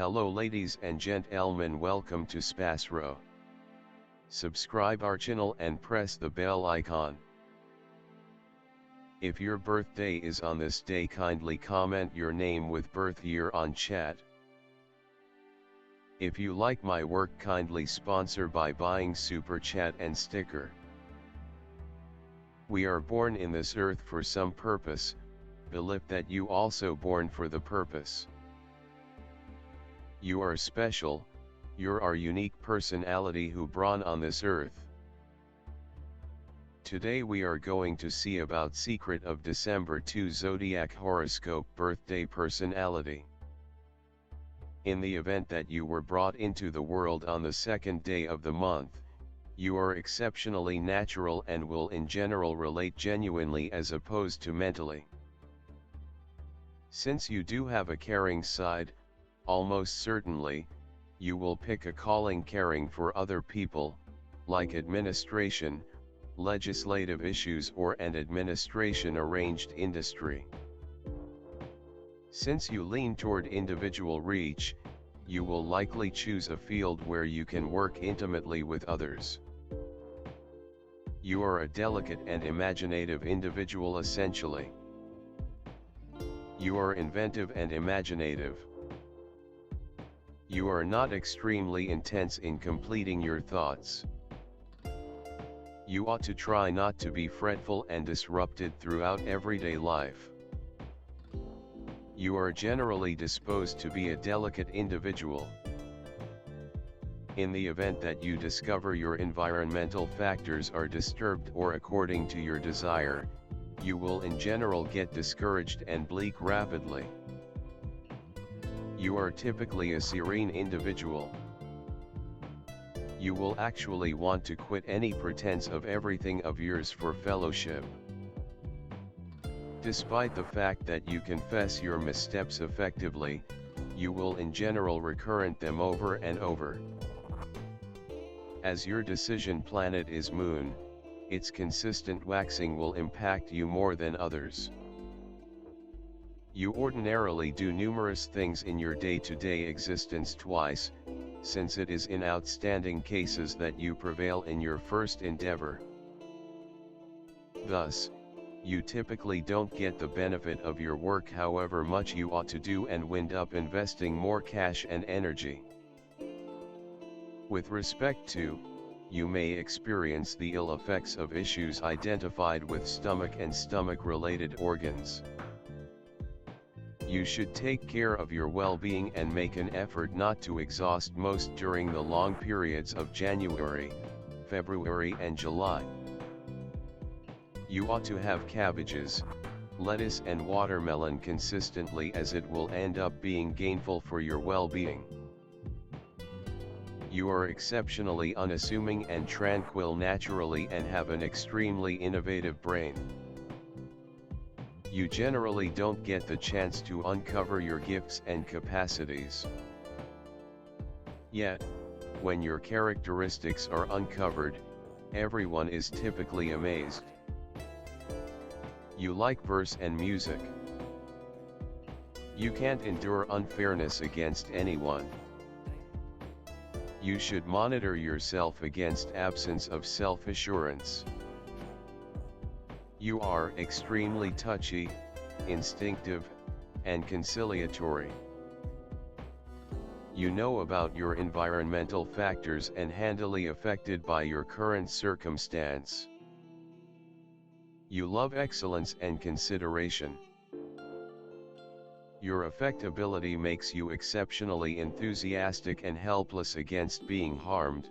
Hello ladies and gentlemen, welcome to SPASRO. Subscribe our channel and press the bell icon. If your birthday is on this day, kindly comment your name with birth year on chat. If you like my work, kindly sponsor by buying super chat and sticker. We are born in this earth for some purpose, believe that you also born for the purpose. You are special, you're our unique personality who born on this earth. Today we are going to see about secret of December 2 Zodiac horoscope birthday personality. In the event that you were brought into the world on the second day of the month, you are exceptionally natural and will in general relate genuinely as opposed to mentally. Since you do have a caring side, almost certainly, you will pick a calling caring for other people, like administration, legislative issues or an administration arranged industry. Since you lean toward individual reach, you will likely choose a field where you can work intimately with others. You are a delicate and imaginative individual essentially. You are inventive and imaginative. You are not extremely intense in completing your thoughts. You ought to try not to be fretful and disrupted throughout everyday life. You are generally disposed to be a delicate individual. In the event that you discover your environmental factors are disturbed or according to your desire, you will in general get discouraged and bleak rapidly. You are typically a serene individual. You will actually want to quit any pretense of everything of yours for fellowship. Despite the fact that you confess your missteps effectively, you will in general recurrent them over and over. As your decision planet is Moon, its consistent waxing will impact you more than others. You ordinarily do numerous things in your day-to-day existence twice, since it is in outstanding cases that you prevail in your first endeavor. Thus, you typically don't get the benefit of your work however much you ought to do and wind up investing more cash and energy. With respect to, you may experience the ill effects of issues identified with stomach and stomach-related organs. You should take care of your well-being and make an effort not to exhaust most during the long periods of January, February and July. You ought to have cabbages, lettuce and watermelon consistently as it will end up being gainful for your well-being. You are exceptionally unassuming and tranquil naturally and have an extremely innovative brain. You generally don't get the chance to uncover your gifts and capacities. Yet, when your characteristics are uncovered, everyone is typically amazed. You like verse and music. You can't endure unfairness against anyone. You should monitor yourself against absence of self-assurance. You are extremely touchy, instinctive, and conciliatory. You know about your environmental factors and handily affected by your current circumstance. You love excellence and consideration. Your affectability makes you exceptionally enthusiastic and helpless against being harmed.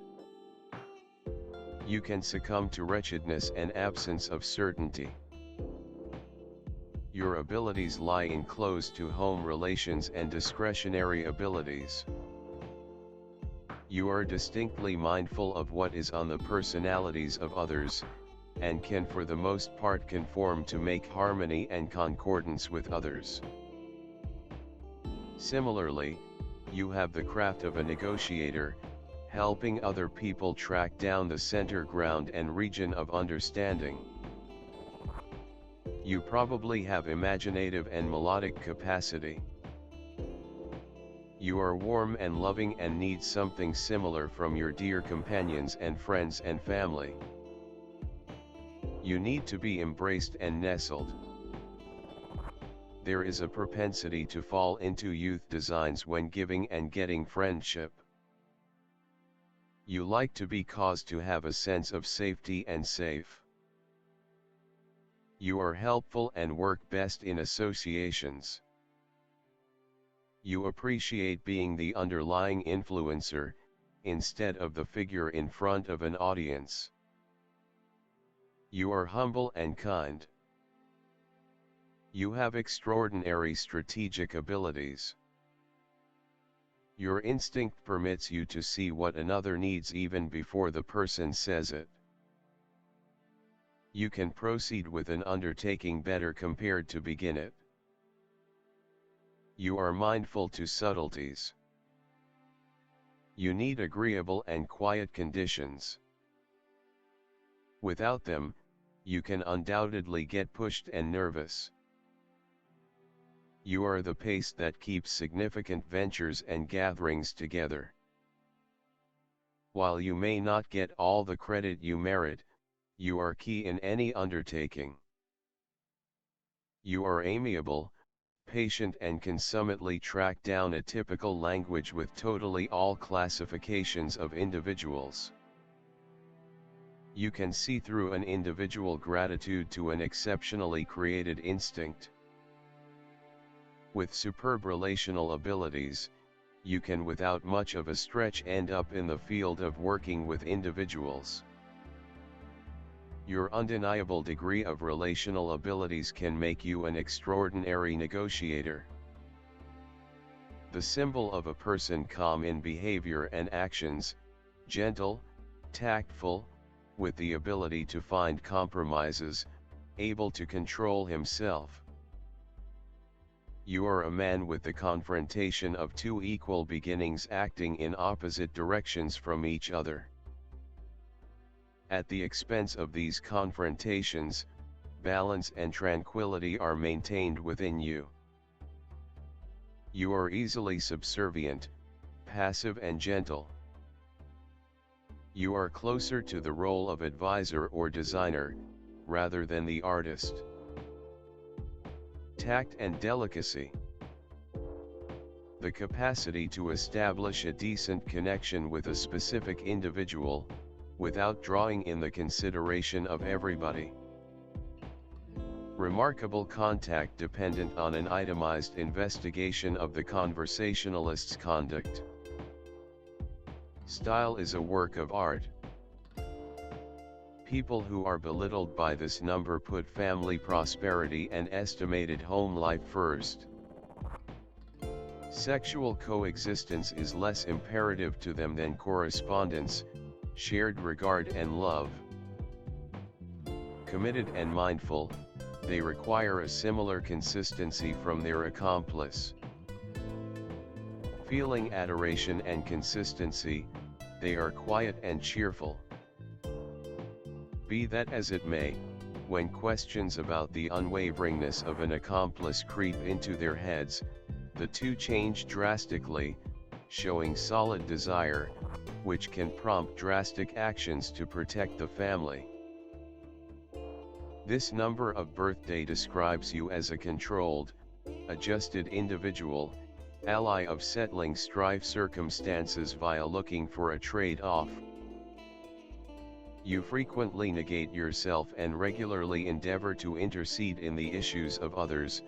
You can succumb to wretchedness and absence of certainty. Your abilities lie in close-to-home relations and discretionary abilities. You are distinctly mindful of what is on the personalities of others, and can for the most part conform to make harmony and concordance with others. Similarly, you have the craft of a negotiator, helping other people track down the center ground and region of understanding. You probably have imaginative and melodic capacity. You are warm and loving and need something similar from your dear companions and friends and family. You need to be embraced and nestled. There is a propensity to fall into youth designs when giving and getting friendship. You like to be caused to have a sense of safety and safe. You are helpful and work best in associations. You appreciate being the underlying influencer, instead of the figure in front of an audience. You are humble and kind. You have extraordinary strategic abilities. Your instinct permits you to see what another needs even before the person says it. You can proceed with an undertaking better compared to begin it. You are mindful to subtleties. You need agreeable and quiet conditions. Without them, you can undoubtedly get pushed and nervous. You are the pace that keeps significant ventures and gatherings together. While you may not get all the credit you merit, you are key in any undertaking. You are amiable, patient and can summitely track down a typical language with totally all classifications of individuals. You can see through an individual gratitude to an exceptionally created instinct. With superb relational abilities, you can without much of a stretch end up in the field of working with individuals. Your undeniable degree of relational abilities can make you an extraordinary negotiator. The symbol of a person calm in behavior and actions, gentle, tactful, with the ability to find compromises, able to control himself. You are a man with the confrontation of two equal beginnings acting in opposite directions from each other. At the expense of these confrontations, balance and tranquility are maintained within you. You are easily subservient, passive and gentle. You are closer to the role of advisor or designer, rather than the artist. Tact and delicacy. The capacity to establish a decent connection with a specific individual, without drawing in the consideration of everybody. Remarkable contact dependent on an itemized investigation of the conversationalist's conduct. Style is a work of art. People who are belittled by this number put family prosperity and estimated home life first. Sexual coexistence is less imperative to them than correspondence, shared regard and love. Committed and mindful, they require a similar consistency from their accomplice. Feeling adoration and consistency, they are quiet and cheerful. Be that as it may, when questions about the unwaveringness of an accomplice creep into their heads, the two change drastically, showing solid desire, which can prompt drastic actions to protect the family. This number of birthday describes you as a controlled, adjusted individual, ally of settling strife circumstances via looking for a trade-off. You frequently negate yourself and regularly endeavor to intercede in the issues of others,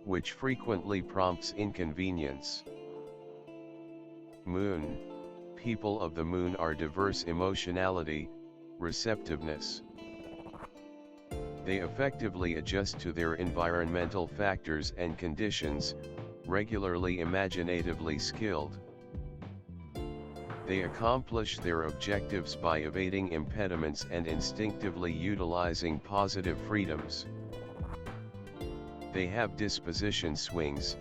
which frequently prompts inconvenience. Moon. People of the moon are diverse emotionality, receptiveness. They effectively adjust to their environmental factors and conditions, regularly imaginatively skilled. They accomplish their objectives by evading impediments and instinctively utilizing positive freedoms. They have disposition swings.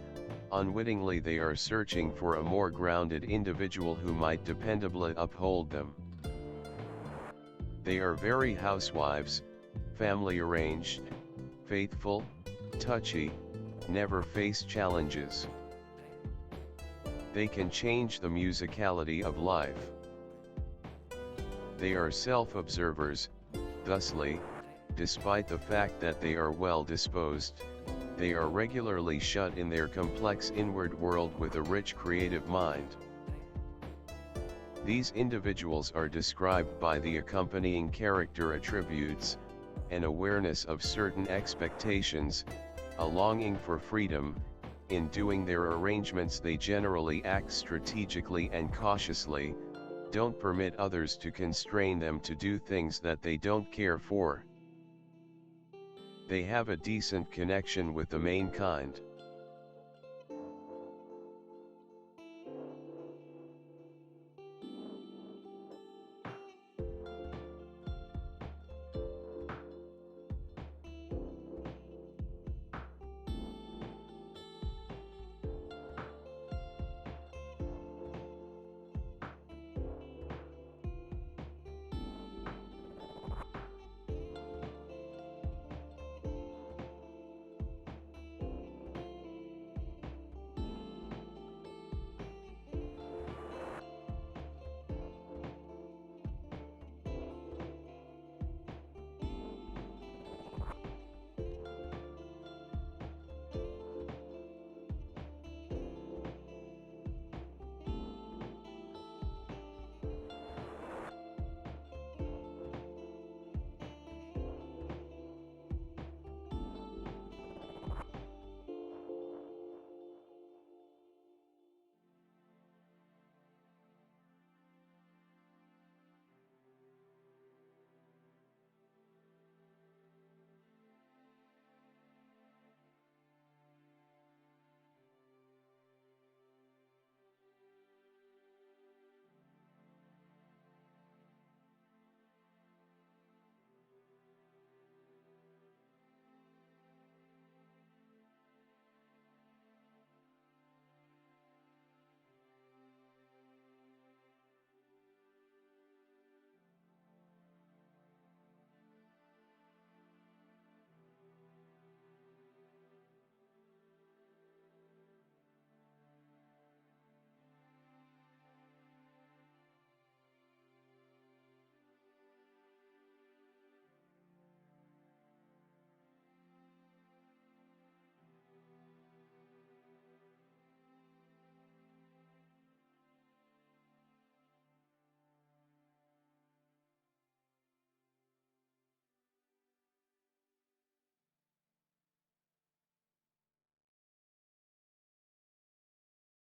Unwittingly they are searching for a more grounded individual who might dependably uphold them. They are very housewives, family arranged, faithful, touchy, never face challenges. They can change the musicality of life. They are self-observers, thusly, despite the fact that they are well-disposed, they are regularly shut in their complex inward world with a rich creative mind. These individuals are described by the accompanying character attributes: an awareness of certain expectations, a longing for freedom. In doing their arrangements they generally act strategically and cautiously, don't permit others to constrain them to do things that they don't care for. They have a decent connection with the main kind.